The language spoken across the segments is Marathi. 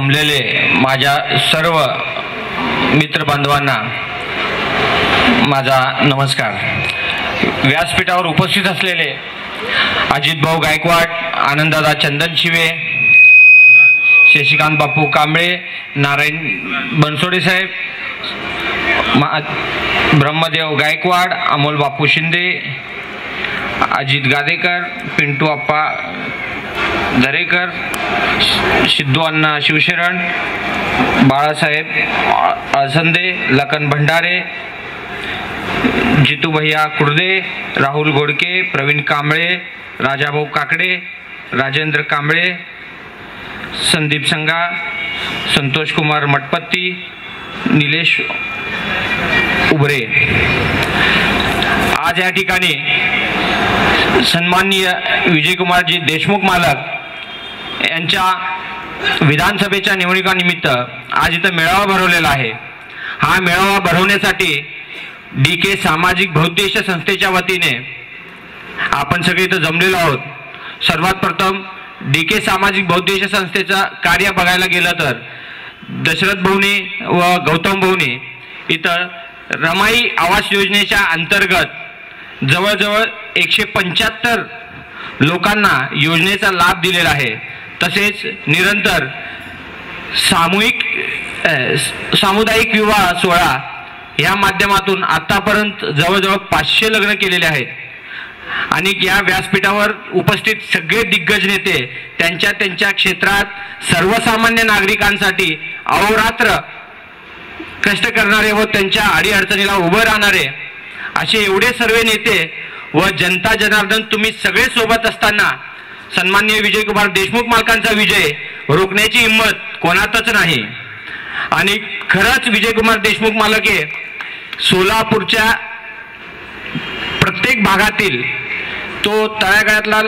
जमलेले माझ्या सर्व मित्रबांधवांना माझा नमस्कार। व्यासपीठावर उपस्थित असलेले अजितभाऊ गायकवाड, आनंददादा चंदनशिवे, शशिकांत बापू कांबळे, नारायण बनसोडे साहेब, ब्रह्मदेव गायकवाड, अमोल बापू शिंदे, अजित गादेकर, पिंटू अप्पा दरेकर, सिद्धू अण्णा शिवशरण, बाळासाहेब आसंदे, लखन भंडारे, जितू भैया कुर्दे, राहुल गोडके, प्रवीण कांबळे, राजाभाऊ काकडे, राजेंद्र कांबळे, संदीप संगा, संतोष कुमार मटपत्ती, निलेश उबरे। आज या ठिकाणी सन्माननीय विजयकुमारजी देशमुख मालक यांच्या विधानसभेच्या निवडणुकानिमित्त आज इथं मेळावा भरवलेला आहे। हा मेळावा भरवण्यासाठी DK सामाजिक बहुउद्देशीय संस्थेच्या वतीने आपण सगळे इथं जमलेलो आहोत। सर्वात प्रथम DK सामाजिक बहुउद्देशीय संस्थेचं कार्य बघायला गेलं तर दशरथ भाऊनी व गौतम भाऊनी इथं रमाई आवास योजनेच्या अंतर्गत जवळजवळ 175 लोकांना योजनेचा लाभ दिलेला आहे। तसेच निरंतर सामुदायिक विवाह सोहळा या माध्यमातून आतापर्यंत जवळजवळ 500 लग्न केलेले आहेत। आणि या व्यासपीठावर उपस्थित सगळे दिग्गज नेते त्यांच्या त्यांच्या क्षेत्रात सर्वसामान्य नागरिकांसाठी अहोरात्र कष्ट करणारे व त्यांच्या अडीअडचणीला उभं राहणारे असे एवढे सर्व नेते व जनता जनार्दन तुम्ही सगळे सोबत असताना सन्माननीय विजयकुमार देशमुख मालकांचा विजय रोखण्याची हिंमत कोणातच नाही। आणि खरंच विजयकुमार देशमुख मालक हे सोलापूरच्या प्रत्येक भागातील तो तळागाळातला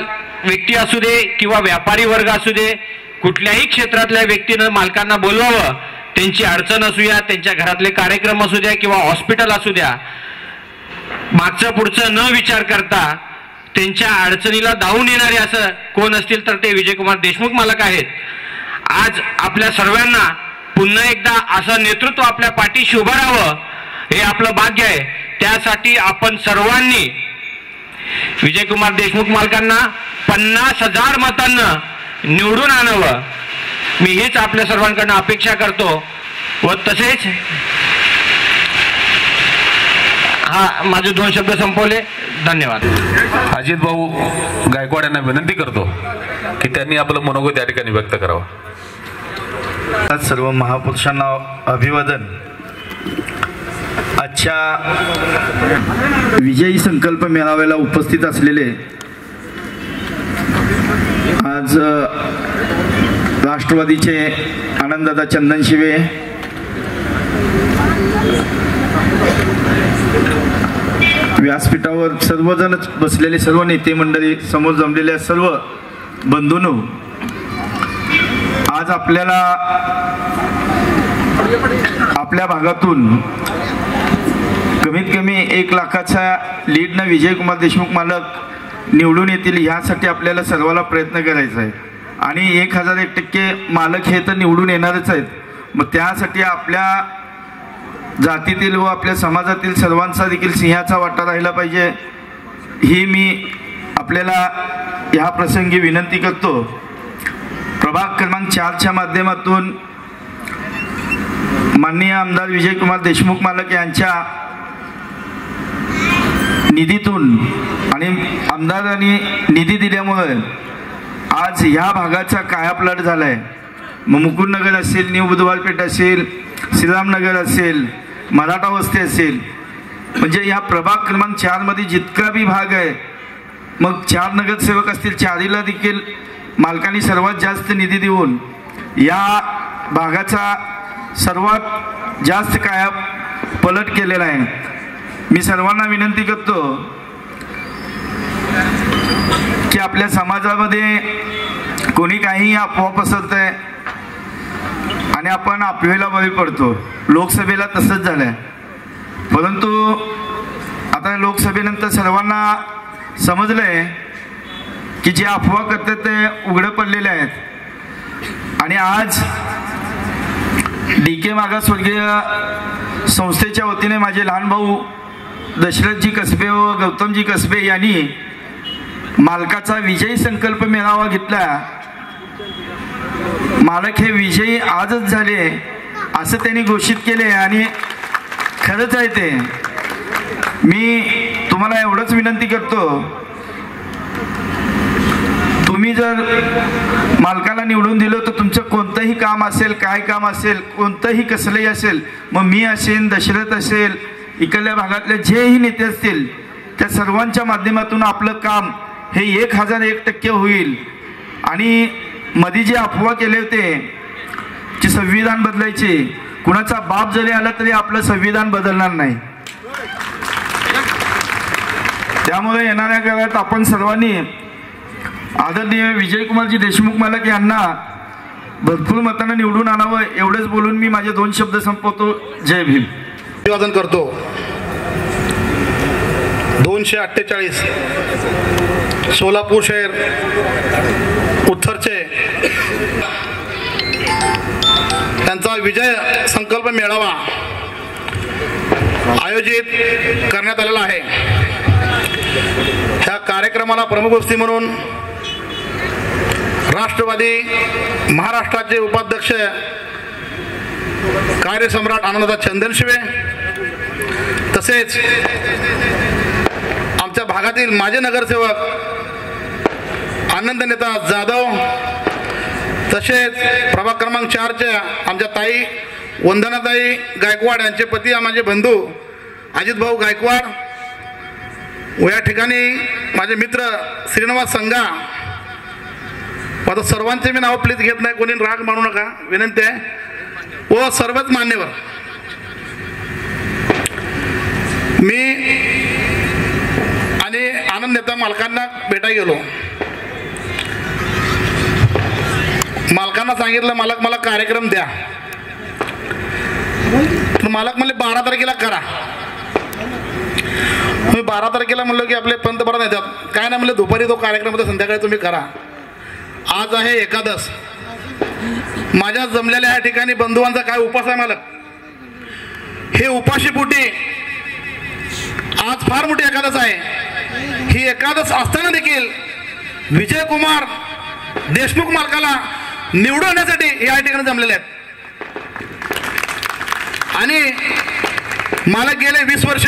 व्यक्ती असू दे किंवा व्यापारी वर्ग असू दे, कुठल्याही क्षेत्रातल्या व्यक्तीनं मालकांना बोलवावं, त्यांची अडचण असू द्या, त्यांच्या घरातले कार्यक्रम असू द्या किंवा हॉस्पिटल असू द्या, मागचं पुढचं न विचार करता त्यांच्या अडचणीला धावून येणारे असं कोण असतील तर ते विजयकुमार देशमुख मालक आहेत। आज आपल्या सर्वांना पुन्हा एकदा असं नेतृत्व आपल्या पाठीशी उभं राहावं हे आपलं भाग्य आहे। त्यासाठी आपण सर्वांनी विजयकुमार देशमुख मालकांना 50,000 मतांना निवडून आणावं, मी हीच आपल्या सर्वांकडून अपेक्षा करतो। व तसेच माझे 2 शब्द संपवले, धन्यवाद। अजित भाऊ गायकवाड यांना विनंती करतो की त्यांनी आपलं मनोगत या ठिकाणी व्यक्त करावं। सर्व महापुरुषांना अभिवादन। आजच्या विजयी संकल्प मेळाव्याला उपस्थित असलेले आज राष्ट्रवादीचे आनंददादा चंदनशिवे, व्यासपीठावर सर्वजण बसलेले सर्व नेते मंडळी, समोर जमलेल्या सर्व बंधूंनो, आज आपल्याला आपल्या भागातून कमीत कमी 1 लाखाच्या लीडनं विजयकुमार देशमुख मालक निवडून येतील ह्यासाठी आपल्याला सर्वाला प्रयत्न करायचा आहे। आणि 1001% मालक हे तर निवडून येणारच आहेत। मग त्यासाठी आपल्या जातीतील व आपल्या समाजातील सर्वांचा देखील सिंहाचा वाटा राहिला पाहिजे, ही मी आपल्याला ह्या प्रसंगी विनंती करतो। प्रभाग क्रमांक 4च्या माध्यमातून माननीय आमदार विजयकुमार देशमुख मालक यांच्या निधीतून आणि आमदारांनी निधी दिल्यामुळे आज ह्या भागाचा कायापालट झालाय। मग मुकुंदनगर असेल, न्यू बुधवारपेठ असेल, श्रीरामनगर असेल, मराठा वस्ती असेल, म्हणजे या प्रभाग क्रमांक 4 मध्ये जितका बी भाग आहे, मग 4 नगरसेवक असतील, 4हीला देखील मालकांनी सर्वात जास्त निधी देऊन या भागाचा सर्वात जास्त कायापालट केलेला आहे। मी सर्वांना विनंती करतो की आपल्या समाजामध्ये कोणी काही अफवा पसरतंय आणि आपण अफवेला बळी पडतो। लोकसभेला तसंच झालंय, परंतु आता लोकसभेनंतर सर्वांना समजलंय की जे अफवा करतात ते उघडं पडलेले आहेत। आणि आज DK मागासवर्गीय संस्थेच्या वतीने माझे लहान भाऊ दशरथजी कसबे व गौतमजी कसबे यांनी मालकाचा विजयी संकल्प मेळावा घेतला. मालक हे विजयी आजच झाले असं त्यांनी घोषित केले आणि खरंच आहे ते. मी तुम्हाला एवढंच विनंती करतो, तुम्ही जर मालकाला निवडून दिलं तर तुमचं कोणतंही काम असेल, काय काम असेल, कोणतंही कसलंही असेल, मग मी असेल, दशरथ असेल, इकडल्या भागातले जेही नेते असतील, त्या सर्वांच्या माध्यमातून आपलं काम हे 1001% होईल. आणि मध्ये जे अफवा केले होते की संविधान बदलायचे, कुणाचा बाप जरी आला तरी आपलं संविधान बदलणार नाही. त्यामुळे येणाऱ्या काळात आपण सर्वांनी आदरणीय विजयकुमारजी देशमुख मालक यांना भरपूर मतांना निवडून आणावं एवढंच बोलून मी माझे 2 शब्द संपवतो. जय भीम. अभिवादन करतो. 248 सोलापूर शहर उत्तरचे त्यांचा विजय संकल्प मेळावा आयोजित करण्यात आलेला आहे. ह्या कार्यक्रमाला प्रमुख उपस्थिती म्हणून राष्ट्रवादी महाराष्ट्राचे उपाध्यक्ष कार्यसम्राट आनंददादा चंदनशिवे, तसेच आमच्या भागातील माजी नगरसेवक आनंद नेता जाधव, तसेच प्रभाग क्रमांक 4च्या आमच्या ताई वंदनाताई गायकवाड यांचे पती माझे बंधू अजित भाऊ गायकवाड व या ठिकाणी माझे मित्र श्रीनिवास संघा. आता सर्वांचे मी नाव प्लीज घेत नाही, कोणी राग मानू नका, विनंती आहे. व सर्वच मान्यवर, मी आणि आनंद नेता मालकांना भेटायला गेलो. मालकांना सांगितलं मालक मला कार्यक्रम द्या. तर मालक म्हणले 12 तारखेला करा. मी 12 तारखेला म्हणलो की आपले पंतप्रधान येतात, काय नाही म्हणलं दुपारी तो कार्यक्रम होता, संध्याकाळी तुम्ही करा. आज आहे एकादश. माझ्या जमलेल्या या ठिकाणी बंधुवांचा काय उपास आहे मालक, हे उपाशीपोटी आज फार मोठी एकादश आहे. ही एकादश असताना देखील विजयकुमार देशमुख मालकाला निवडून आणण्यासाठी या ठिकाणी जमलेले आहेत. आणि मालक गेले 20 वर्ष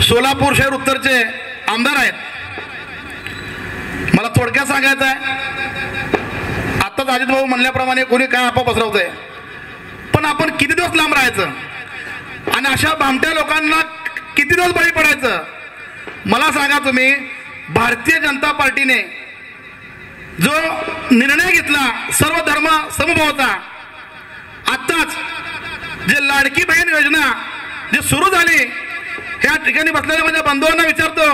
सोलापूर शहर उत्तरचे आमदार आहेत. मला थोडक्यात सांगायचं आहे, आताच अजित भाऊ म्हणल्याप्रमाणे कोणी काय आपा पसरवतंय, पण आपण किती दिवस लांब राहायचं आणि अशा भामट्या लोकांना किती दिवस बळी पडायचं. मला सांगा तुम्ही, भारतीय जनता पार्टीने जो निर्णय घेतला सर्व धर्म समभावाचा, आत्ताच जे लाडकी बहीण योजना जे सुरू झाली, ह्या ठिकाणी बसलेल्या माझ्या बंधूंना विचारतो,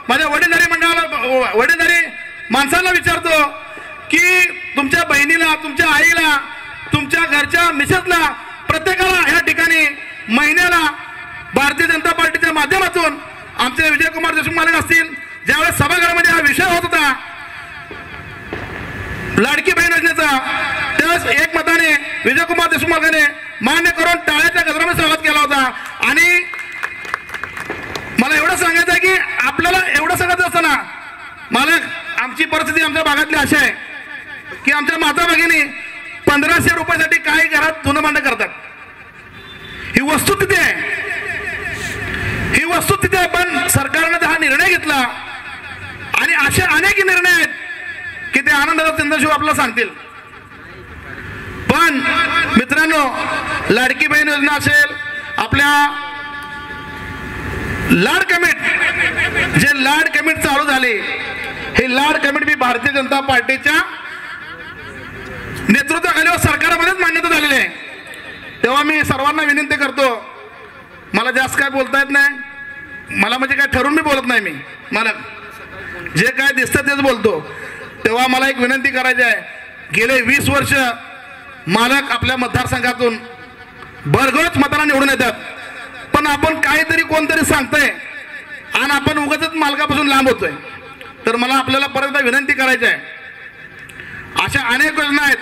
माझ्या वडीलधारी मंडळाला, वडीलधारी माणसांना विचारतो की तुमच्या बहिणीला, तुमच्या आईला, तुमच्या घरच्या मिसेसला, प्रत्येकाला ह्या ठिकाणी महिन्याला भारतीय जनता पार्टीच्या माध्यमातून आमचे विजयकुमार देशमुख मालक असतील, ज्यावेळेस सभागृहामध्ये हा विषय होत होता लाडकी बहीण योजनेचा, त्यावेळेस एकमताने विजयकुमार देशमुख मालकाने मान्य करून टाळ्याच्या गजरामध्ये स्वागत केला होता. आणि मला एवढं सांगायचं आहे की आपल्याला एवढं सांगायचं असताना मालक, आमची परिस्थिती आमच्या भागातली अशी आहे की आमच्या माता भगिनी 1500 रुपयासाठी काही घरात धुणं भांडं करतात. ही वस्तुस्थिती आहे, ही वस्तुस्थिती आहे. पण सरकारने हा निर्णय घेतला आणि असे अनेक निर्णय आहेत की ते आनंदाचा चंद्रशिव आपल्याला सांगतील. पण मित्रांनो, लाडकी बहीण योजना असेल, आपल्या लाड कमिट, जे लाड कमिट चालू झाले, हे लाड कमिट मी भारतीय जनता पार्टीच्या नेतृत्वाखाली व सरकारमध्येच मान्यता झालेली आहे. तेव्हा मी सर्वांना विनंती करतो, मला जास्त काय बोलता येत नाही, मला म्हणजे काय ठरवून मी बोलत नाही, मी मला जे काय दिसतं तेच बोलतो. तेव्हा मला एक विनंती करायची आहे, गेले 20 वर्ष मालक आपल्या मतदारसंघातून भरघोस मतांना निवडून येतात, पण आपण काहीतरी कोणतरी सांगतोय आणि आपण उगाचच मालकापासून लांब होतोय. तर मला आपल्याला परत एकदा विनंती करायची आहे, अशा अनेक योजना आहेत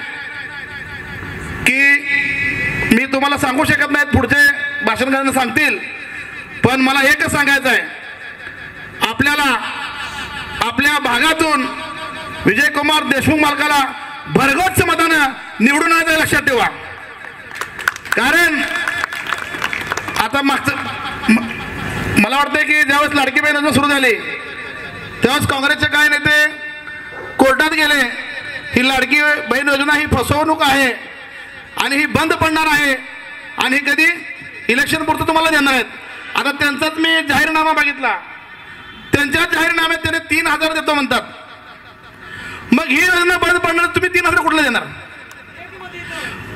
की मी तुम्हाला सांगू शकत नाही, पुढचे भाषणकारांना सांगतील, पण मला एकच सांगायचं आहे, आपल्याला आपल्या भागातून विजयकुमार देशमुख मालकाला भरघोस मतानं निवडून आणायचं लक्षात ठेवा. कारण आता मागचं मला वाटतंय की ज्यावेळेस लाडकी बहीण योजना सुरू झाली त्यावेळेस काँग्रेसचे काय नेते कोर्टात गेले, ही लाडकी बहीण योजना ही फसवणूक आहे आणि ही बंद पडणार आहे आणि ही कधी इलेक्शन पुरतं तुम्हाला देणार आहेत. आता त्यांचाच मी जाहीरनामा बघितला, त्यांच्या जाहीरनाम्यात त्याने 3,000 देतो म्हणतात. मग ही योजना बंद पडणार, तुम्ही 3,000 कुठलं देणार?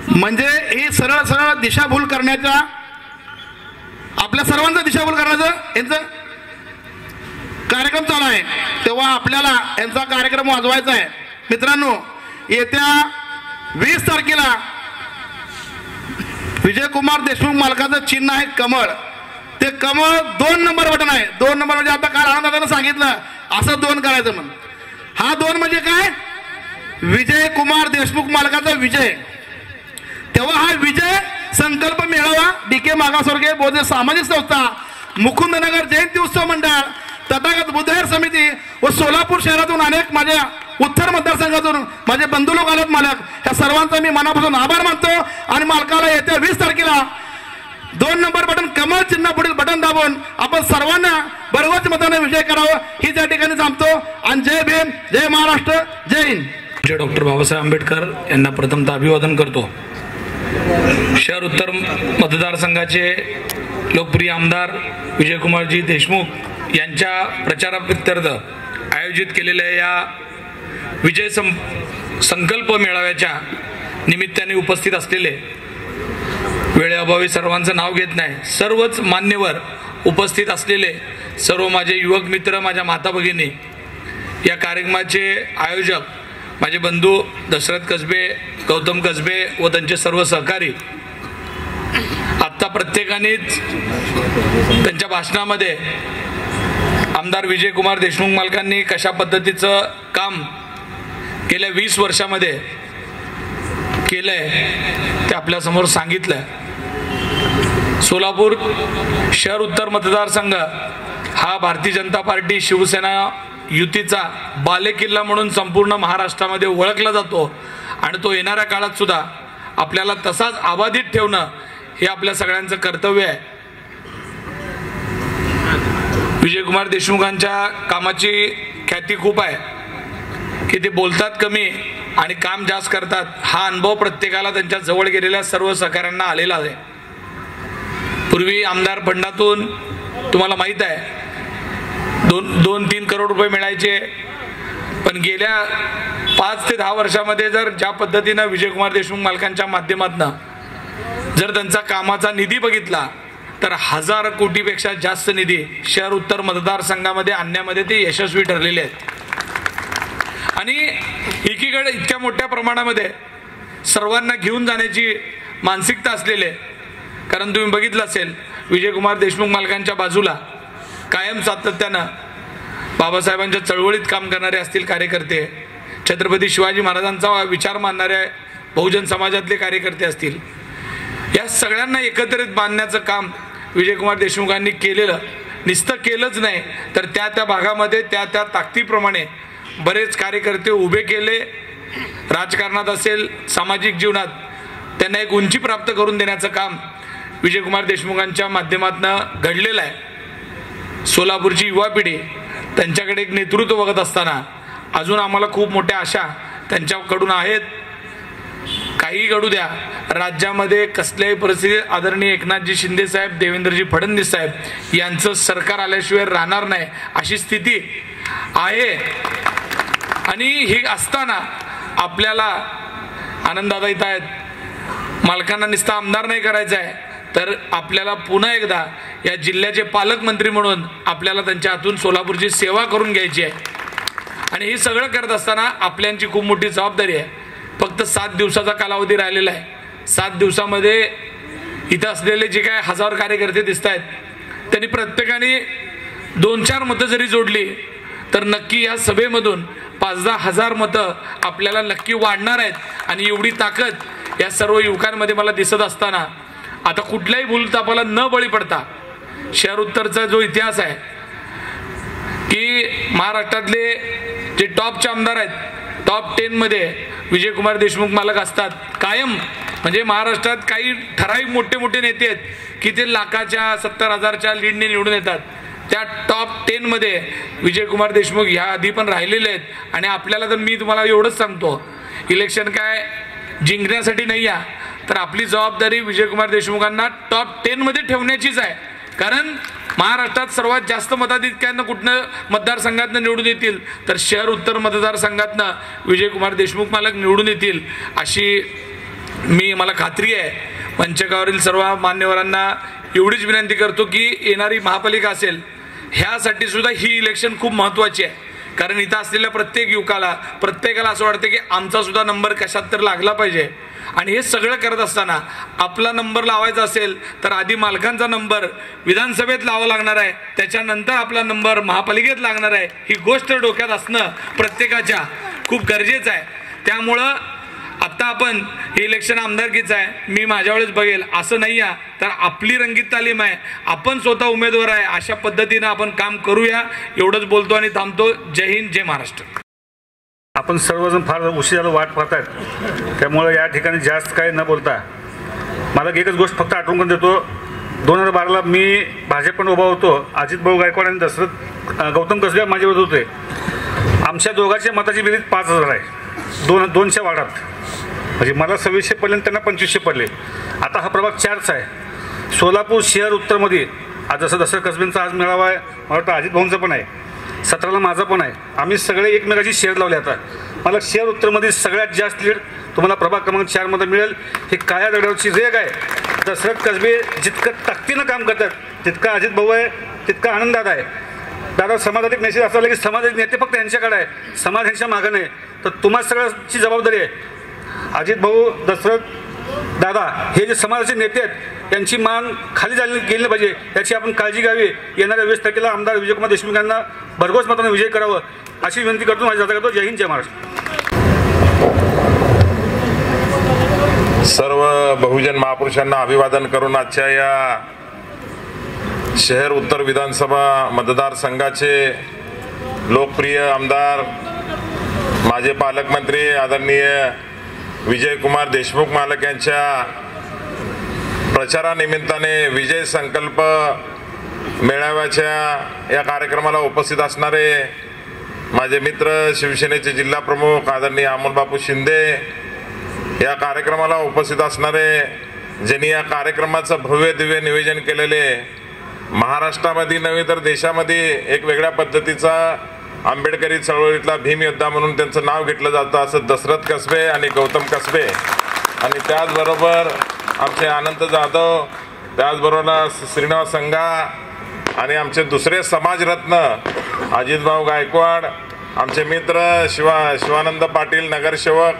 म्हणजे ही सरळ सरळ दिशाभूल करण्याचा, आपल्या सर्वांचा दिशाभूल करण्याचं यांचं कार्यक्रम चालू आहे. तेव्हा आपल्याला यांचा कार्यक्रम वाजवायचा आहे. मित्रांनो, येत्या 20 तारखेला विजयकुमार देशमुख मालकाचं चिन्ह आहे कमळ. ते कमळ 2 नंबर बटन आहे. 2 नंबर म्हणजे आता काल आनंदानं सांगितलं असं 2 करायचं म्हणून. हा 2 म्हणजे काय? विजयकुमार देशमुख मालकाचा विजय. तेव्हा हा विजय संकल्प मेळावा DK मागासवर्गीय बोधे सामाजिक संस्था, मुकुंदनगर जयंती उत्सव मंडळ, तथागत बुद्धविहार समिती व सोलापूर शहरातून अनेक माझ्या उत्तर मतदारसंघातून माझे बंधू लोक आलेत मालक, या सर्वांचा मी मनापासून आभार मानतो. आणि मालकाला येत्या 20 तारखेला 2 नंबर बटन कमळ चिन्ह पुढील बटन दाबून आपण सर्वांना भरघोस मताने विजय करावं ही त्या ठिकाणी थांबतो. आणि जय भीम, जय महाराष्ट्र, जय हिंद. जय डॉक्टर बाबासाहेब आंबेडकर यांना प्रथमतः अभिवादन करतो. शहर उत्तर मतदारसंघाचे लोकप्रिय आमदार विजयकुमारजी देशमुख यांच्या प्रचाराप्रीत्यर्थ आयोजित केलेल्या या विजय संकल्प मेळाव्याच्या निमित्ताने उपस्थित असलेले, वेळेअभावी सर्वांचं नाव घेत नाही, सर्वच मान्यवर उपस्थित असलेले सर्व माझे युवक मित्र, माझ्या माता भगिनी, या कार्यक्रमाचे आयोजक माझे बंधू दशरथ कसबे, गौतम कसबे व त्यांचे सर्व सहकारी. आत्ता प्रत्येकानेच त्यांच्या भाषणामध्ये आमदार विजयकुमार देशमुख मालकांनी कशा पद्धतीचं काम गेल्या 20 वर्षामध्ये केलंय ते आपल्यासमोर सांगितलंय. सोलापूर शहर उत्तर मतदारसंघ हा भारतीय जनता पार्टी शिवसेना युतीचा बालेकिल्ला म्हणून संपूर्ण महाराष्ट्रामध्ये ओळखला जातो आणि तो येणाऱ्या काळात सुद्धा आपल्याला तसाच अबाधित ठेवणं हे आपल्या सगळ्यांचं कर्तव्य आहे. विजयकुमार देशमुखांच्या कामाची ख्याती खूप आहे की ते बोलतात कमी आणि काम जास्त करतात. हा अनुभव प्रत्येकाला त्यांच्या जवळ गेलेल्या सर्व सहकाऱ्यांना आलेला आहे. पूर्वी आमदार फंडातून तुम्हाला माहित आहे 2-3 करोड रुपये मिळायचे, पण गेल्या 5 ते 10 वर्षामध्ये जर ज्या पद्धतीनं विजयकुमार देशमुख मालकांच्या माध्यमातून जर त्यांचा कामाचा निधी बघितला तर 1000 कोटीपेक्षा जास्त निधी शहर उत्तर मतदारसंघामध्ये आणण्यामध्ये ते यशस्वी ठरलेले आहेत. आणि एकीकडे इतक्या मोठ्या प्रमाणामध्ये सर्वांना घेऊन जाण्याची मानसिकता असलेले, कारण तुम्ही बघितलं असेल विजयकुमार देशमुख मालकांच्या बाजूला कायम सातत्यानं बाबासाहेबांच्या चळवळीत काम करणारे असतील कार्यकर्ते, छत्रपती शिवाजी महाराजांचा विचार मानणारे बहुजन समाजातले कार्यकर्ते असतील, या सगळ्यांना एकत्रित बांधण्याचं काम विजयकुमार देशमुखांनी केलेलं. नुसतं केलंच नाही तर त्या भागामध्ये त्या ताकदीप्रमाणे बरेच कार्यकर्ते उभे केले. राजकारणात असेल, सामाजिक जीवनात त्यांना एक उंची प्राप्त करून देण्याचं काम विजयकुमार देशमुखांच्या माध्यमातून घडलेलं आहे. सोलापूरची युवा पिढी त्यांच्याकडे एक नेतृत्व बघत असताना अजून आम्हाला खूप मोठ्या आशा त्यांच्याकडून आहेत. काही घडू द्या, राज्यामध्ये कसल्याही परिस्थितीत आदरणीय एकनाथजी शिंदे साहेब, देवेंद्रजी फडणवीस साहेब यांचं सरकार आल्याशिवाय राहणार नाही अशी स्थिती आहे. आणि हे असताना आपल्याला आनंददादा इथं आहेत, मालकांना नुसता आमदार नाही करायचं आहे तर आपल्याला पुन्हा एकदा या जिल्ह्याचे पालकमंत्री म्हणून आपल्याला त्यांच्या हातून सोलापूरची सेवा करून घ्यायची आहे. आणि हे सगळं करत असताना आपल्यांची खूप मोठी जबाबदारी आहे. फक्त 7 दिवसाचा कालावधी राहिलेला आहे. 7 दिवसामध्ये इथं असलेले जे काय 1000 कार्यकर्ते दिसत आहेत त्यांनी प्रत्येकाने 2-4 मतं जरी जोडली तर नक्की या सभेमधून 5-10 हजार मतं आपल्याला नक्की वाढणार आहेत. आणि एवढी ताकद या सर्व युवकांमध्ये मला दिसत असताना आता कुठल्याही भूलथापाला न बळी पडता शहर उत्तरचा जो इतिहास आहे की महाराष्ट्रातले जे टॉपचे आमदार आहेत टॉप 10 मध्ये विजयकुमार देशमुख मालक असतात कायम. म्हणजे महाराष्ट्रात काही ठराविक मोठे मोठे नेते आहेत की ते लाखाच्या 70,000च्या लीडने निवडून येतात. त्या टॉप 10 मध्ये विजयकुमार देशमुख ह्या आधी पण राहिलेले आहेत. आणि आपल्याला तर मी तुम्हाला एवढंच सांगतो, इलेक्शन काय जिंकण्यासाठी नाही आहे, तर आपली जबाबदारी विजयकुमार देशमुखांना टॉप 10 मध्ये ठेवण्याचीच आहे. कारण महाराष्ट्रात सर्वात जास्त मताधिक्यानं कुठनं मतदारसंघातनं निवडून येतील तर शहर उत्तर मतदारसंघातनं विजयकुमार देशमुख मालक निवडून येतील अशी मला खात्री आहे. मंचकावरील सर्व मान्यवरांना एवढीच विनंती करतो की येणारी महापालिका असेल ह्यासाठी सुद्धा ही इलेक्शन खूप महत्त्वाची आहे. कारण इथं असलेल्या प्रत्येक युवकाला प्रत्येकाला असं वाटतं की आमचा सुद्धा नंबर कशात तर लागला पाहिजे. आणि हे सगळं करत असताना आपला नंबर लावायचा असेल तर आधी मालकांचा नंबर विधानसभेत लावा लागणार आहे, त्याच्यानंतर आपला नंबर महापालिकेत लागणार आहे. ही गोष्ट डोक्यात असणं प्रत्येकाच्या खूप गरजेचं आहे. त्यामुळं आता आपण हे इलेक्शन आमदारकीचं आहे, मी माझ्या वेळेस बघेल असं नाही आहे, तर आपली रंगीत तालीम आहे, आपण स्वतः उमेदवार आहे, अशा पद्धतीनं आपण काम करूया. एवढंच बोलतो आणि थांबतो. जय हिंद, जय महाराष्ट्र. आपण सर्वजण फार उशिराला वाट पाहतायत, त्यामुळे या ठिकाणी जास्त काही न बोलता मला एकच गोष्ट फक्त आठवण करून देतो. 2012ला मी भाजपकडून उभा होतो. अजित भाऊ गायकवाड आणि दशरथ गौतम कसबे माझ्यावर होते. आमच्या दोघांच्या मताची बेरीज 5,000 आहे 200 वार्डात. म्हणजे मला 2600 पडले आणि त्यांना 2500 पडले. आता हा प्रभाग 4चा आहे. सोलापूर शहर उत्तरमध्ये आज जसं दशरथ कसबेंचा आज मेळावा आहे, मला वाटतं अजित भाऊंचा पण आहे, 17ला माझा पण आहे. आम्ही सगळे एकमेकाची शेअर लावले. आता मला शहर उत्तरमध्ये सगळ्यात जास्त लीड तुम्हाला प्रभाग क्रमांक 4 मध्ये मिळेल. ही काळ्या दगडावरची रेग आहे. दशरथ कसबे जितकं ताकदीनं काम करतात तितका अजित भाऊ आहे, तितका आनंदात आहे. दादा समाजात एक मेसेज असला की समाजाचे नेते फक्त यांच्याकडे आहे, समाज यांच्या मागं नाही. तर तुम्हा सगळ्यांची जबाबदारी आहे. अजित भाऊ, दशरथ दादा हे जे समाजाचे नेते आहेत यांची मान खाली गेली पाहिजे, याची आपण काळजी घ्यावी. येणाऱ्या 20 तारखेला आमदार विजयकुमार देशमुख यांना भरघोस मताने विजय करावं अशी विनंती करतो. माझी जाता करतो. जय हिंद, जय महाराष्ट्र. सर्व बहुजन महापुरुषांना अभिवादन करून आजच्या या शहर उत्तर विधानसभा मतदारसंघाचे लोकप्रिय आमदार माझे पालकमंत्री आदरणीय विजयकुमार देशमुख मालक यांच्या प्रचारानिमित्ताने विजय संकल्प मेळाव्याच्या या कार्यक्रमाला उपस्थित असणारे माझे मित्र शिवसेनेचे जिल्हा प्रमुख आदरणीय अमोल बापू शिंदे, या कार्यक्रमाला उपस्थित असणारे ज्यांनी या कार्यक्रमाचं भव्य दिव्य नियोजन केलेले, महाराष्ट्रामध्ये नव्हे तर देशामध्ये एक वेगळ्या पद्धतीचा आंबेडकरी चळवळीतला भीमयोद्धा म्हणून त्यांचं नाव घेतलं जातं असं दशरथ कसबे आणि गौतम कसबे, आणि त्याचबरोबर आमचे अनंत जाधव, त्याचबरोबर श्रीनिवास संघा आणि आमचे दुसरे समाजरत्न अजितभाऊ गायकवाड, आमचे मित्र शिवानंद पाटील नगरसेवक,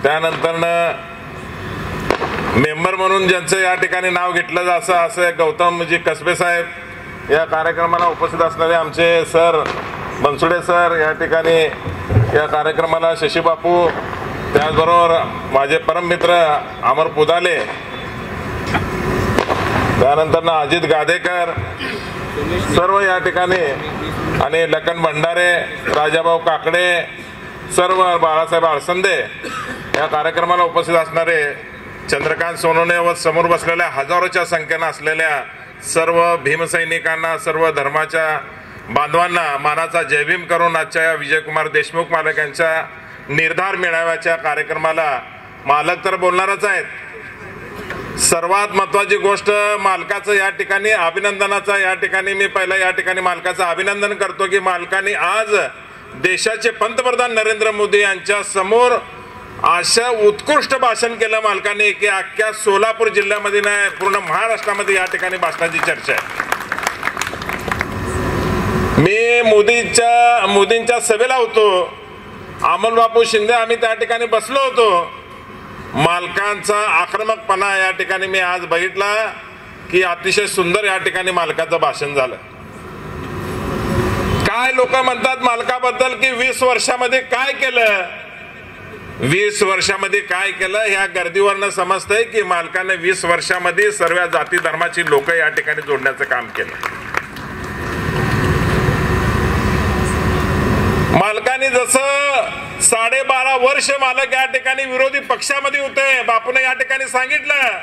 त्यानंतरनं मेंबर म्हणून ज्यांचं या ठिकाणी नाव घेतलं जातं असं गौतमजी कसबे साहेब, या कार्यक्रमाला उपस्थित असणारे आमचे सर बनसुडे सर, या ठिकाणी या कार्यक्रमाला शशी बापू, त्याचबरोबर माझे परममित्र अमर पुदाले, त्यानंतर अजित गादेकर सर्व या ठिकाणी, आणि लखन भंडारे, राजाभाऊ काकडे, सर्व बाळासाहेब आळसंदे, या कार्यक्रमाला उपस्थित असणारे चंद्रकांत सोनवणे व समोर बसलेल्या हजारोच्या संख्येनं असलेल्या सर्व भीमसैनिकांना, सर्व धर्माच्या बांधवांना मानाचा जयभीम करून आजच्या या विजयकुमार देशमुख मालक यांच्या निर्धार मेळाव्याच्या कार्यक्रमाला मालक तर बोलणारच आहेत. सर्वात महत्वाची गोष्ट मालकाचं या ठिकाणी अभिनंदनाचा, या ठिकाणी मी पहिला या ठिकाणी मालकाचं अभिनंदन करतो की मालकाने आज देशाचे पंतप्रधान नरेंद्र मोदी यांच्या समोर अशा उत्कृष्ट भाषण केलं मालकाने की अख्ख्या सोलापूर जिल्ह्यामध्ये नाही पूर्ण महाराष्ट्रामध्ये या ठिकाणी भाषणाची चर्चा आहे. मी मोदींच्या सभेला होतो, अमोल बापू शिंदे आम्ही त्या ठिकाणी बसलो होतो. मालकांचा आक्रमकपणा या ठिकाणी मी आज बघितला की अतिशय सुंदर या ठिकाणी मालकाचं भाषण झालं. काय लोक म्हणतात मालकाबद्दल की 20 वर्षामध्ये काय केलं, 20 वर्षामध्ये काय केलं ह्या गर्दीवरनं समजतंय की मालकाने 20 वर्षामध्ये सर्व जाती धर्माची लोक या ठिकाणी जोडण्याचं काम केलं. मालकाने जसं 12.5 वर्ष मालक या ठिकाणी विरोधी पक्षामध्ये होते. बापूने या ठिकाणी सांगितलं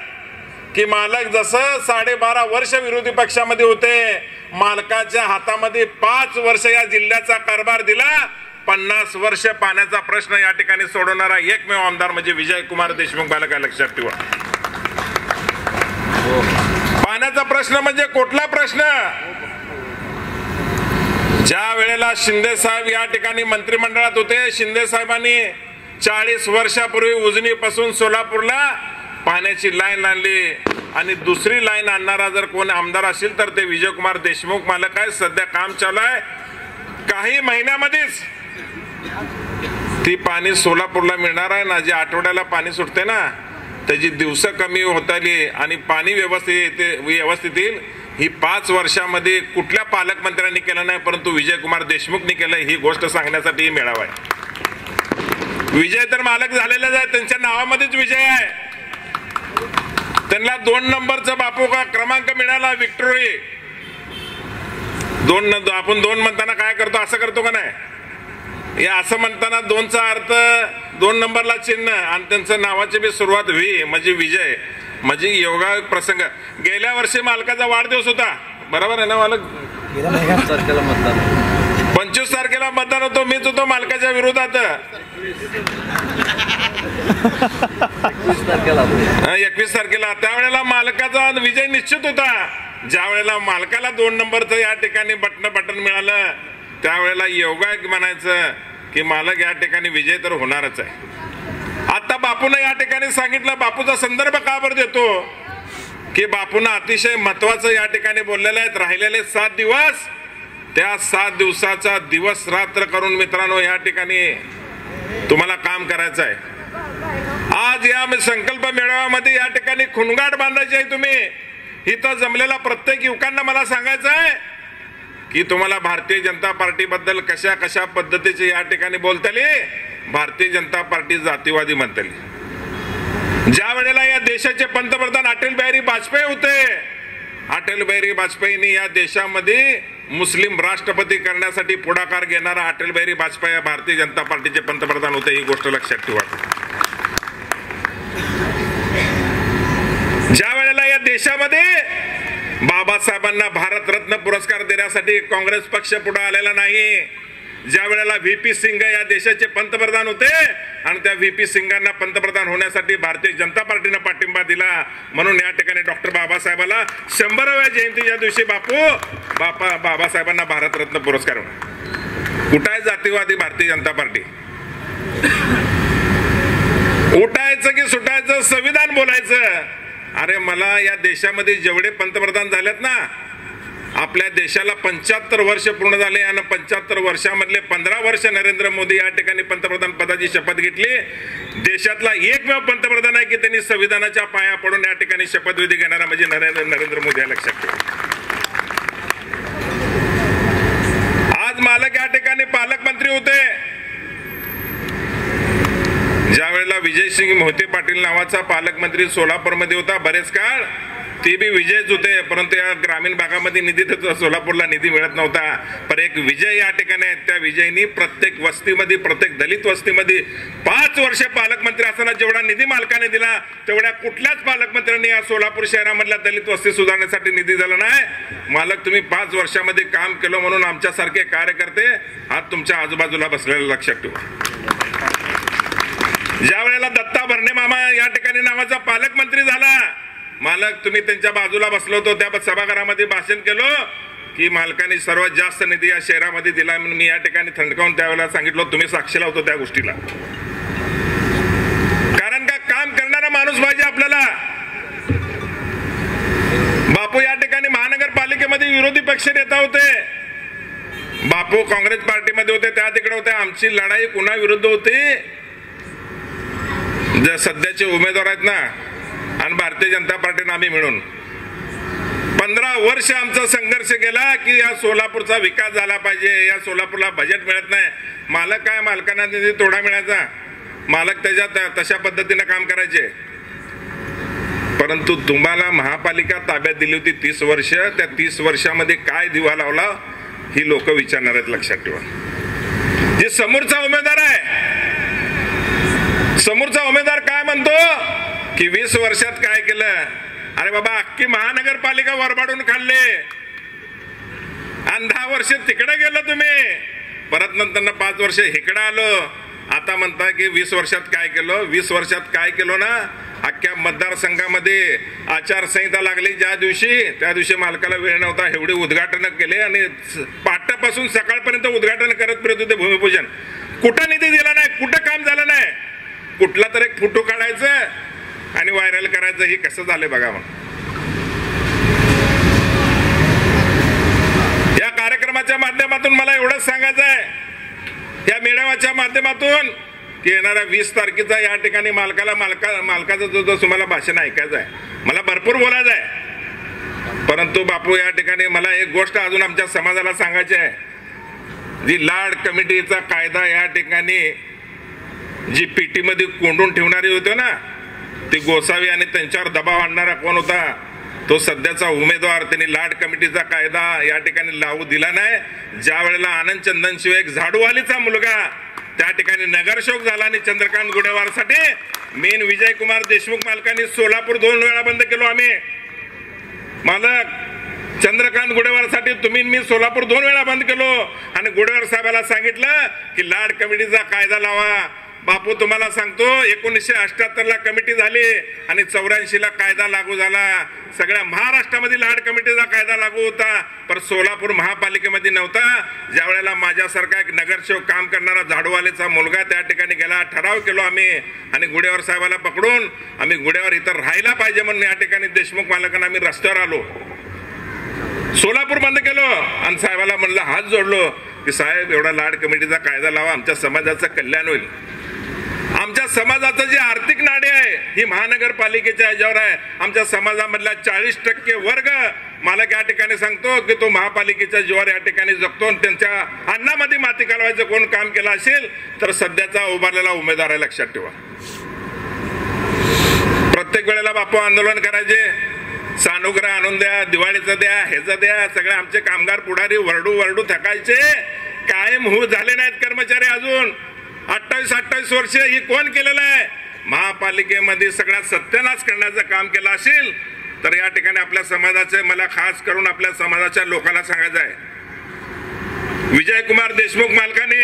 की मालक जसं 12.5 वर्ष विरोधी पक्षामध्ये होते, मालकाच्या हातामध्ये 5 वर्ष या जिल्ह्याचा कारभार दिला. 50 वर्ष पाण्याचा प्रश्न या ठिकाणी सोडवणारा एकमेव आमदार म्हणजे विजयकुमार देशमुख. मालक लक्षात ठेवा, पाण्याचा प्रश्न म्हणजे कुठला प्रश्न? ज्या वेळेला शिंदे साहेब या ठिकाणी मंत्रिमंडळात होते, शिंदे साहेबांनी 40 वर्षापूर्वी उजनी पासून सोलापूरला पाण्याची लाईन आणली आणि दुसरी लाईन आणणारा जर कोण आमदार असेल तर ते विजयकुमार देशमुख मालक आहे. सध्या काम चालू आहे. काही महिन्यामध्येच ती पाणी सोलापूरला मिळणार आहे ना. जे आठवड्याला पाणी सुटते ना त्याची दिवस कमी होत आली आणि पाणी व्यवस्थित येईल. ही 5 वर्षामध्ये कुठल्या पालकमंत्र्यांनी केलं नाही, परंतु विजयकुमार देशमुखनी केलं. ही गोष्ट सांगण्यासाठी मिळावा आहे. विजय तर मालक झालेलाच आहे, त्यांच्या नावामध्येच विजय आहे. त्यांना 2 नंबरचा बापू का क्रमांक मिळाला, विक्टोरी. आपण 2 म्हणताना काय करतो, असं करतो का नाही? या असं म्हणताना 2चा अर्थ 2 नंबरला चिन्ह आणि त्यांचं नावाची बी सुरुवात व्ही म्हणजे विजय म्हणजे योगा प्रसंग. गेल्या वर्षी मालकाचा वाढदिवस होता, बरोबर आहे ना मालक? 25 तारखेला मतदान होतो, मीच होतो मालकाच्या विरोधात. 21 तारखेला त्यावेळेला मालकाचा विजय निश्चित होता. ज्या वेळेला मालकाला 2 नंबरचं या ठिकाणी बटन मिळालं त्यावेळेला योगा म्हणायचं की मालक या ठिकाणी विजय तर होणारच आहे. आता बापून या ठिकाणी सांगितलं, बापूचा संदर्भ का बरं देतो की बापून अतिशय महत्वाचं या ठिकाणी बोललेलं आहे. राहिलेले 7 दिवस, त्या 7 दिवसाचा दिवस रात्र करून मित्रांनो या ठिकाणी तुम्हाला काम करायचं आहे. आज या संकल्प मेळाव्यामध्ये या ठिकाणी खुणगाट बांधायची आहे. तुम्ही इथं जमलेला प्रत्येक युवकांना मला सांगायचं आहे की तुम्हाला भारतीय जनता पार्टी बद्दल कशा कशा पद्धतीचे या ठिकाणी बोलताली. भारतीय जनता पार्टी जातीवादी म्हणताली. ज्या वेळेला या देशाचे पंतप्रधान अटल बिहारी वाजपेयी होते, अटल बिहारी वाजपेयींनी या देशामध्ये मुस्लिम राष्ट्रपती करण्यासाठी पुढाकार घेणारा अटल बिहारी वाजपेयी भारतीय जनता पार्टीचे पंतप्रधान होते. ही गोष्ट लक्षात ठेवा. ज्या वेळेला या देशामध्ये बाबासाहेबांना भारतरत्न पुरस्कार देण्यासाठी काँग्रेस पक्ष पुढे आलेला नाही, ज्या वेळेला व्हीपी सिंग या देशाचे पंतप्रधान होते आणि त्या व्हीपी सिंगांना पंतप्रधान होण्यासाठी भारतीय जनता पार्टीने पाठिंबा दिला, म्हणून या ठिकाणी डॉक्टर बाबासाहेबांना 100व्या जयंतीच्या दिवशी बाबासाहेबांना भारतरत्न पुरस्कार. कुठं आहे जातीवादी भारतीय जनता पार्टी? उठायचं की सुटायचं, संविधान बोलायचं. अरे मला या देशामध्ये जेवढे पंतप्रधान झालेत ना, आपल्या देशाला 75 वर्ष पूर्ण झाले आणि 75 वर्षामधले 15 वर्ष नरेंद्र मोदी या ठिकाणी पंतप्रधान पदाची शपथ घेतली. देशातला एकमेव पंतप्रधान आहे की त्यांनी संविधानाच्या पाया पडून या ठिकाणी शपथविधी घेणारा म्हणजे नरेंद्र मोदी. लक्षात ठेवा. आज मालक या ठिकाणी पालकमंत्री होते. ज्या वेळेला विजयसिंग मोहिते पाटील नावाचा पालकमंत्री सोलापूरमध्ये होता बरेच काळ, ते बी विजयच होते, परंतु या ग्रामीण भागामध्ये निधी सोलापूरला निधी मिळत नव्हता. पण एक विजय या ठिकाणी आहे. त्या विजयनी प्रत्येक वस्तीमध्ये, प्रत्येक दलित वस्तीमध्ये 5 वर्ष पालकमंत्री असताना जेवढा निधी मालकाने दिला तेवढ्या कुठल्याच पालकमंत्र्यांनी या सोलापूर शहरामधल्या दलित वस्ती सुधारण्यासाठी निधी दिला नाही. मालक तुम्ही 5 वर्षामध्ये काम केलं म्हणून आमच्यासारखे कार्यकर्ते आज तुमच्या आजूबाजूला बसलेले. लक्षात ठेवा. ज्या वेळेला दत्ता भरणे मामा या ठिकाणी नावाचा पालकमंत्री झाला, मालक तुम्ही त्यांच्या बाजूला बसलो होतो, त्या सभागृहामध्ये भाषण केलं की मालकाने सर्वात जास्त निधी या शहरामध्ये दिला म्हणून मी या ठिकाणी थंडकावून त्यावेळेला सांगितलं. तुम्ही साक्षीला होतो त्या गोष्टीला. कारण का काम करणारा माणूस पाहिजे आपल्याला. बापू या ठिकाणी महानगरपालिकेमध्ये विरोधी पक्ष नेता होते. बापू काँग्रेस पार्टीमध्ये होते, त्या तिकडे होते. आमची लढाई कुणा विरुद्ध होती? जे सध्याचे उमेदवार आहेत ना आणि भारतीय जनता पार्टीने आम्ही मिळून 15 वर्ष आमचा संघर्ष केला की या सोलापूरचा विकास झाला पाहिजे. या सोलापूरला बजेट मिळत नाही. मालक काय, मालकांना निधी तोडा मिळायचा. मालक त्याच्यात तशा पद्धतीने काम करायचे. परंतु तुम्हाला महापालिका ताब्यात दिली होती 30 वर्ष. त्या 30 वर्षामध्ये काय दिवा लावला ही लोक विचारणार आहेत. लक्षात ठेवा. जे समोरचा उमेदवार आहे, समोरचा उमेदवार काय म्हणतो की 20 वर्षात काय केलं. अरे बाबा, अख्खी महानगरपालिका वरबाडून खाल्ले आणि 10 वर्ष तिकडे गेलो तुम्ही, परत नंतर 5 वर्ष इकडे आलो. आता म्हणता की 20 वर्षात काय केलं. 20 वर्षात काय केलं ना, अख्ख्या मतदारसंघामध्ये आचारसंहिता लागली ज्या दिवशी, त्या दिवशी मालकाला वेळ नव्हता, एवढे उद्घाटन केले आणि पाटापासून सकाळपर्यंत उद्घाटन करत फिरत होते. भूमिपूजन कुठं निधी दिला नाही, कुठं काम झालं नाही. कुठला तर एक फोटो काढायचं आणि व्हायरल करायचं. हे कसं झालंय बघा. मग या कार्यक्रमाच्या माध्यमातून मला एवढंच सांगायचं आहे, या मेळाव्याच्या माध्यमातून की येणाऱ्या 20 तारखेचा या ठिकाणी मालकाचं जो तुम्हाला भाषण ऐकायचं आहे, मला भरपूर बोलायचं आहे. परंतु बापू, या ठिकाणी मला एक गोष्ट अजून आमच्या समाजाला सांगायची आहे. जी लाड कमिटीचा कायदा या ठिकाणी जी पेटीमध्ये कोंडून ठेवणारी होती ना, ती गोसावी आणि त्यांच्यावर दबाव आणणारा कोण होता, तो सध्याचा उमेदवार. त्यांनी लाड कमिटीचा कायदा या ठिकाणी लावू दिला नाही. ज्या वेळेला आनंद चंदनशिवाय एक झाडूवालीचा मुलगा त्या ठिकाणी नगरसेवक झाला आणि चंद्रकांत गुडेवारसाठी मेन विजयकुमार देशमुख मालकांनी सोलापूर 2 वेळा बंद केलो. आम्ही मालक चंद्रकांत गुडेवारसाठी तुम्ही मी सोलापूर 2 वेळा बंद केलो आणि गुडेवार साहेबाला सांगितलं की लाड कमिटीचा कायदा लावा. बापू, तुम्हाला सांगतो, 1978 ला कमिटी झाली आणि 84 ला कायदा लागू झाला. सगळ्या महाराष्ट्रामध्ये लाड कमिटीचा कायदा लागू होता, पण सोलापूर महापालिकेमध्ये नव्हता. ज्या वेळेला माझ्यासारखा एक नगरसेवक काम करणारा झाडूवालेचा मुलगा त्या ठिकाणी गेला, ठराव केलो आम्ही आणि गुडेवार साहेबाला पकडून आम्ही गुडेवार इथं राहायला पाहिजे म्हणून या ठिकाणी देशमुख मालकांना आम्ही रस्त्यावर आलो. सोलापूर बंद केलो आणि साहेबाला म्हणलं, हात जोडलो की साहेब, एवढा लाड कमिटीचा कायदा लावा, आमच्या समाजाचं कल्याण होईल. आमच्या समाजाचं जे आर्थिक नाडे आहे ही महानगरपालिकेच्या ह्याच्यावर आहे. आमच्या समाजामधला 40% वर्ग मालक या ठिकाणी सांगतो की तो महापालिकेच्या जीवावर या ठिकाणी जगतो आणि त्यांच्या अन्नामध्ये माती कालवायचं कोण काम केलं असेल तर सध्याचा उभारलेला उमेदवार आहे. लक्षात ठेवा. प्रत्येक वेळेला बापू आंदोलन करायचे, सानुग्रह आणून द्या, दिवाळीचं द्या, ह्याचं द्या. सगळे आमचे कामगार पुढारी वरडू थकायचे. कायम होऊ झाले नाहीत कर्मचारी अजून. 28 वर्ष ही कोण केलेलं आहे. महापालिकेमध्ये सगळ्यात सत्यानाश करण्याचं काम केलं असेल तर या ठिकाणी आपल्या समाजाचे, मला खास करून आपल्या समाजाच्या लोकांना सांगायचं आहे, विजयकुमार देशमुख मालकाने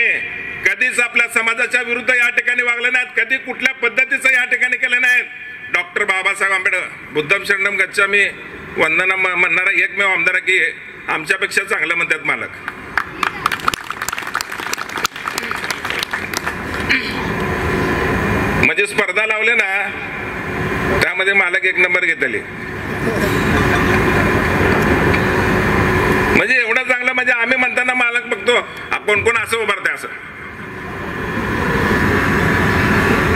कधीच आपल्या समाजाच्या विरुद्ध या ठिकाणी वागले नाहीत. कधी कुठल्या पद्धतीचं या ठिकाणी केलं नाही. डॉक्टर बाबासाहेब आंबेडकर, बुद्धम शरणम गच्छामी वंदना म्हणणारा एकमेव आमदार की आमच्यापेक्षा चांगलं म्हणतात मालक. म्हणजे स्पर्धा लावले ना, त्यामध्ये मालक 1 नंबर घेतले. म्हणजे एवढं चांगलं, म्हणजे आम्ही म्हणताना मालक बघतो कोण असं उभारते. असं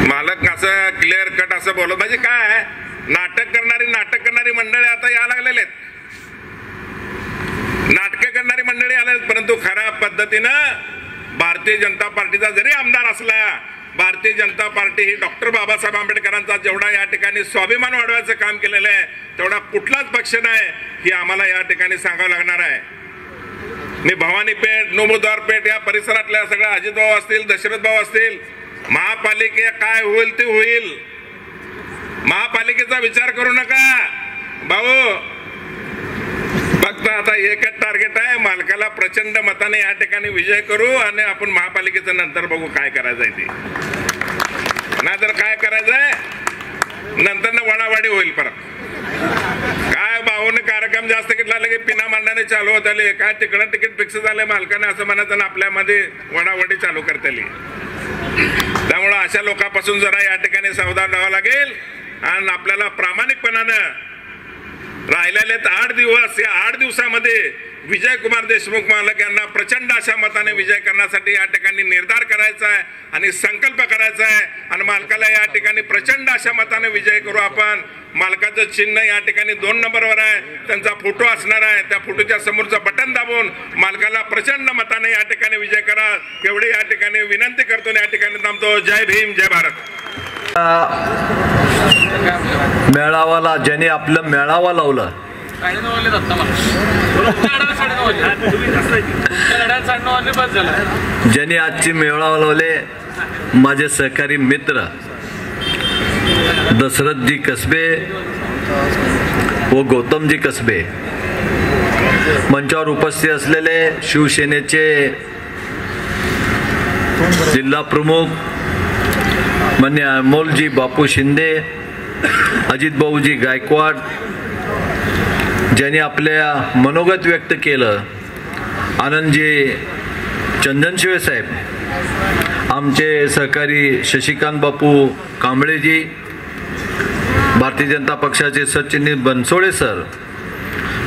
मालक असं क्लिअर कट असं बोलत, म्हणजे काय, नाटक करणारी मंडळी आता या लागलेले आहेत. नाटकं करणारी मंडळी आले, परंतु खऱ्या पद्धतीनं भारतीय जनता पार्टीचा जरी आमदार असला, भारतीय जनता पार्टी ही डॉक्टर बाबासाहेब आंबेडकरांचा जेवढा या ठिकाणी स्वाभिमान वाढवायचं काम केलेलं आहे तेवढा कुठलाच पक्ष नाही ही आम्हाला या ठिकाणी सांगावं लागणार आहे. मी भवानीपेठ, नोबुद्वारपेठ या परिसरातल्या सगळ्या अजितभाऊ असतील, दशरथभाऊ असतील, महापालिके काय होईल ते होईल, महापालिकेचा विचार करू नका भाऊ. फक्त आता एकच टार्गेट आहे, मालकाला प्रचंड मताने या ठिकाणी विजय करू आणि आपण महापालिकेचं नंतर बघू काय करायचंय ते. नाहीतर काय करायचंय, नंतर वडावाडी होईल परत. काय भाऊने कार्यक्रम जास्त घेतला की पिना मांडणे चालू होत आले, काय तिकडं तिकीट फिक्स झाले मालकाने असं म्हणायचं, आपल्यामध्ये वडावडी चालू करता आली. त्यामुळं अशा लोकांपासून जरा या ठिकाणी सावधान राहावं लागेल आणि आपल्याला प्रामाणिकपणानं राहिलेले 8 दिवस, या 8 दिवसामध्ये विजयकुमार देशमुख मालक यांना प्रचंड अशा मताने विजय करण्यासाठी या ठिकाणी निर्धार करायचा आहे आणि संकल्प करायचा आहे आणि मालकाला या ठिकाणी प्रचंड अशा मताने विजय करू आपण. मालकाचं चिन्ह या ठिकाणी 2 नंबरवर आहे, त्यांचा फोटो असणार आहे. त्या फोटोच्या समोरचं बटन दाबून मालकाला प्रचंड मताने या ठिकाणी विजय करा. करा एवढी या ठिकाणी विनंती करतो. या ठिकाणी थांबतो. जय भीम, जय भारत. मेळावाला ज्याने आपलं मेळावा लावलं, ज्याने आजची मेळावा लावले, माझे सहकारी मित्र दशरथजी कसबे व गौतमजी कसबे, मंचावर उपस्थित असलेले शिवसेनेचे जिल्हा प्रमुख मान्य अमोलजी बापू शिंदे, अजित भाऊजी गायकवाड, ज्यांनी आपल्या मनोगत व्यक्त केलं, आनंदजी चंदनशिवे साहेब, आमचे सहकारी शशिकांत बापू कांबळेजी, भारतीय जनता पक्षाचे सरचिटणीस बनसोडे सर,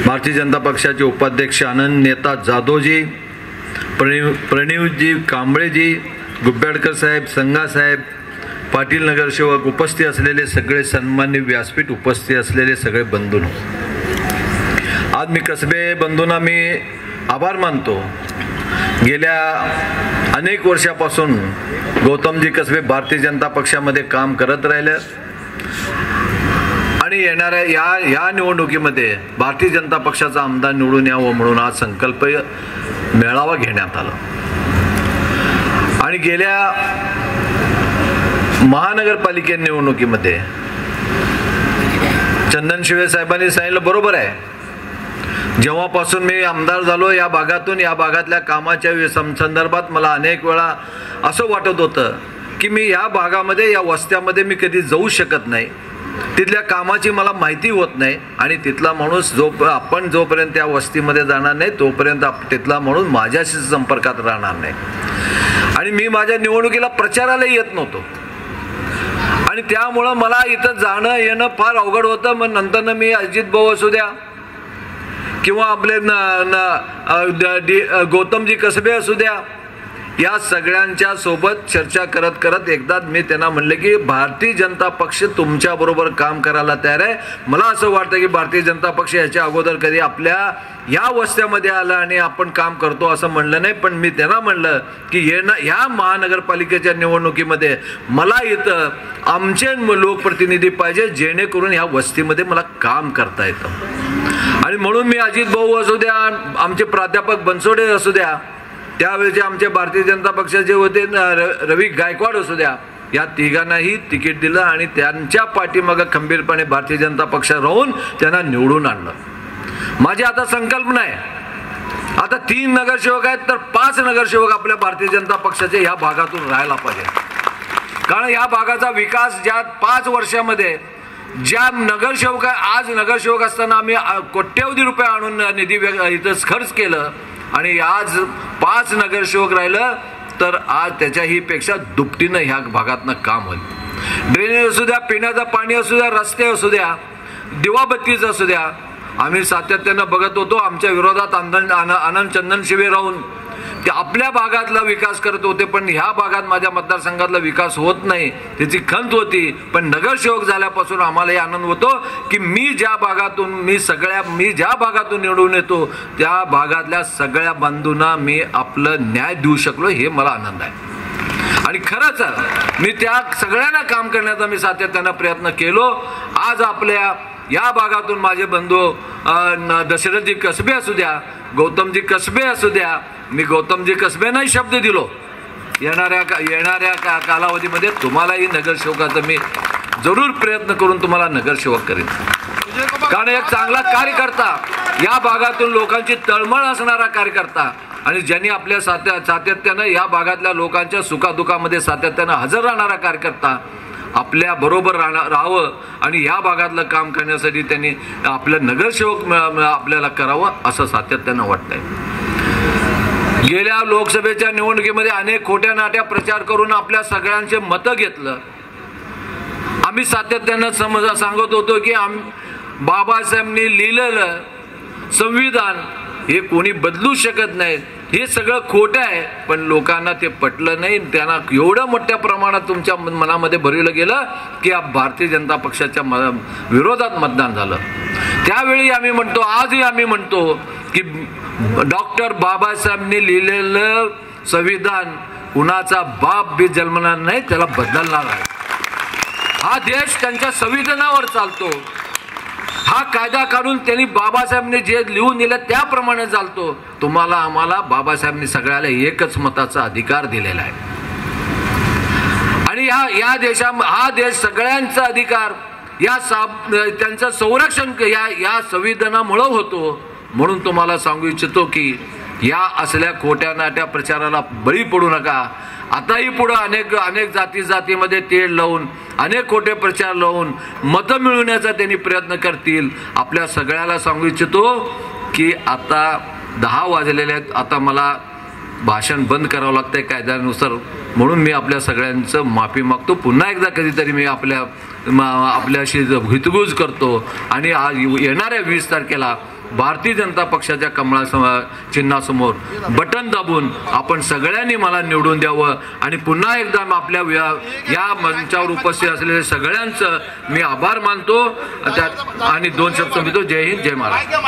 भारतीय जनता पक्षाचे उपाध्यक्ष आनंद नेता जाधवजी, प्रणीवजी कांबळेजी, गुब्याडकर साहेब, संगा साहेब, पाटील नगरसेवक, उपस्थित असलेले सगळे सन्मान्य व्यासपीठ उपस्थित असलेले सगळे बंधूंनो, आज मी कसबे बंधूंना मी आभार मानतो. गेल्या अनेक वर्षापासून गौतमजी कसबे भारतीय जनता पक्षामध्ये काम करत राहिले आणि येणाऱ्या या निवडणुकीमध्ये भारतीय जनता पक्षाचा आमदार निवडून यावं म्हणून आज संकल्प मेळावा घेण्यात आला. आणि गेल्या महानगरपालिका निवडणुकीमध्ये चंदनशिवे साहेबांनी सांगितलं बरोबर आहे, जेव्हापासून मी आमदार झालो या भागातून, या भागातल्या कामाच्या संदर्भात मला अनेक वेळा असं वाटत होतं की मी या भागामध्ये, या वस्त्यामध्ये मी कधी जाऊ शकत नाही, तिथल्या कामाची मला माहिती होत नाही आणि तिथला माणूस आपण जोपर्यंत त्या वस्तीमध्ये जाणार नाही तोपर्यंत तिथला माणूस माझ्याशी संपर्कात राहणार नाही. आणि मी माझ्या निवडणुकीला प्रचाराला येत नव्हतो आणि त्यामुळं मला इथं जाणं येणं फार अवघड होतं. मग नंतर मी अजित भाऊ असू द्या किंवा आपले गौतमजी कसबे असू द्या, या सगळ्यांच्या सोबत चर्चा करत करत एकदा मी त्यांना म्हणले की भारतीय जनता पक्ष तुमच्या बरोबर काम करायला तयार आहे. मला असं वाटतं की भारतीय जनता पक्ष याच्या अगोदर कधी आपल्या या वस्त्यामध्ये आला आणि आपण काम करतो असं म्हणलं नाही, पण मी त्यांना म्हणलं की ह्या महानगरपालिकेच्या निवडणुकीमध्ये मला इथं आमचे लोकप्रतिनिधी पाहिजे जेणेकरून ह्या वस्तीमध्ये मला काम करता येतं. आणि म्हणून मी अजित भाऊ असू द्या, आमचे प्राध्यापक बनसोडे असू द्या, त्यावेळेचे आमचे भारतीय जनता पक्षाचे होते रवी गायकवाड असू द्या, या तिघांनाही तिकीट दिलं आणि त्यांच्या पाठीमागं खंबीरपणे भारतीय जनता पक्ष राहून त्यांना निवडून आणलं. माझी आता संकल्पना आहे, आता 3 नगरसेवक आहेत तर 5 नगरसेवक आपल्या भारतीय जनता पक्षाचे या भागातून राहायला पाहिजे. कारण या भागाचा विकास ज्या 5 वर्षामध्ये ज्या नगरसेवक आज नगरसेवक असताना आम्ही कोट्यवधी रुपये आणून निधी इथं खर्च केलं आणि आज 5 नगरसेवक राहिलं तर आज त्याच्याही पेक्षा दुपटीनं ह्या भागातनं काम होईल. ड्रेनेज असू द्या, पिण्याचं पाणी असू द्या, रस्ते असू द्या, दिवाबत्तीचं असू द्या, आम्ही सातत्यानं बघत होतो. आमच्या विरोधात आनंद चंदनशिवे राहून ते आपल्या भागातला विकास करत होते, पण ह्या भागात माझ्या मतदारसंघातला विकास होत नाही त्याची खंत होती. पण नगरसेवक झाल्यापासून आम्हालाही आनंद होतो की मी ज्या भागातून निवडून येतो त्या भागातल्या सगळ्या बंधूंना मी आपलं न्याय देऊ शकलो, हे मला आनंद आहे. आणि खरंच मी त्या सगळ्यांना काम करण्याचा मी सातत्यानं प्रयत्न केलो. आज आपल्या या भागातून माझे बंधू दशरथजी कसबे असू द्या, गौतमजी कसबे असू द्या, मी गौतमजी कसबेंनाही शब्द दिलो येणाऱ्या कालावधीमध्ये तुम्हालाही नगरसेवकाचा मी जरूर प्रयत्न करून तुम्हाला नगरसेवक करेन. कारण एक चांगला कार्यकर्ता, या भागातून लोकांची तळमळ असणारा कार्यकर्ता आणि ज्यांनी आपल्या सातत्यानं या भागातल्या लोकांच्या सुखादुखामध्ये सातत्यानं हजर राहणारा कार्यकर्ता आपल्या बरोबर राहावं आणि या भागातलं काम करण्यासाठी त्यांनी आपलं नगरसेवक आपल्याला करावं असं सातत्यानं वाटतंय. गेल्या लोकसभेच्या निवडणुकीमध्ये अनेक खोट्या नाट्या प्रचार करून आपल्या सगळ्यांचे मतं घेतलं. आम्ही सातत्यानं सांगत होतो की बाबासाहेबांनी लिहिलेलं संविधान हे कोणी बदलू शकत नाही, हे सगळं खोटं आहे. पण लोकांना ते पटलं नाही, त्यांना एवढं मोठ्या प्रमाणात तुमच्या मनामध्ये भरवलं गेलं की भारतीय जनता पक्षाच्या विरोधात मतदान झालं. त्यावेळी आम्ही म्हणतो, आजही आम्ही म्हणतो की डॉक्टर बाबासाहेबांनी लिहिलेलं संविधान कुणाचा बाप बी जन्मणार नाही, त्याला बदलणार आहे. हा देश त्यांच्या संविधानावर चालतो. हा कायदा काढून त्यांनी बाबासाहेबांनी जे लिहून दिलं त्याप्रमाणे चालतो. तुम्हाला आम्हाला बाबासाहेबांनी सगळ्याला एकच मताचा अधिकार दिलेला आहे आणि या हा देश सगळ्यांचा अधिकार त्यांचं संरक्षण या संविधानामुळे होतो. म्हणून तुम्हाला सांगू इच्छितो की या असल्या खोट्या नाट्या प्रचाराला बळी पडू नका. आताही पुढे अनेक जातीमध्ये तेढ लावून अनेक खोटे प्रचार लावून मतं मिळवण्याचा त्यांनी प्रयत्न करतील. आपल्या सगळ्याला सांगू इच्छितो की आता 10 वाजलेले आहेत. आता मला भाषण बंद करावं लागतंय कायद्यानुसार. म्हणून मी आपल्या सगळ्यांचं माफी मागतो. पुन्हा एकदा कधीतरी मी आपल्याशी हितगुज करतो आणि येणाऱ्या 20 तारखेला भारतीय जनता पक्षाच्या कमळा चिन्हासमोर बटन दाबून आपण सगळ्यांनी मला निवडून द्यावं आणि पुन्हा एकदा आपल्या या मंचावर उपस्थित असलेल्या सगळ्यांचं मी आभार मानतो आणि 2 शब्द सांगतो. जय हिंद, जय महाराष्ट्र.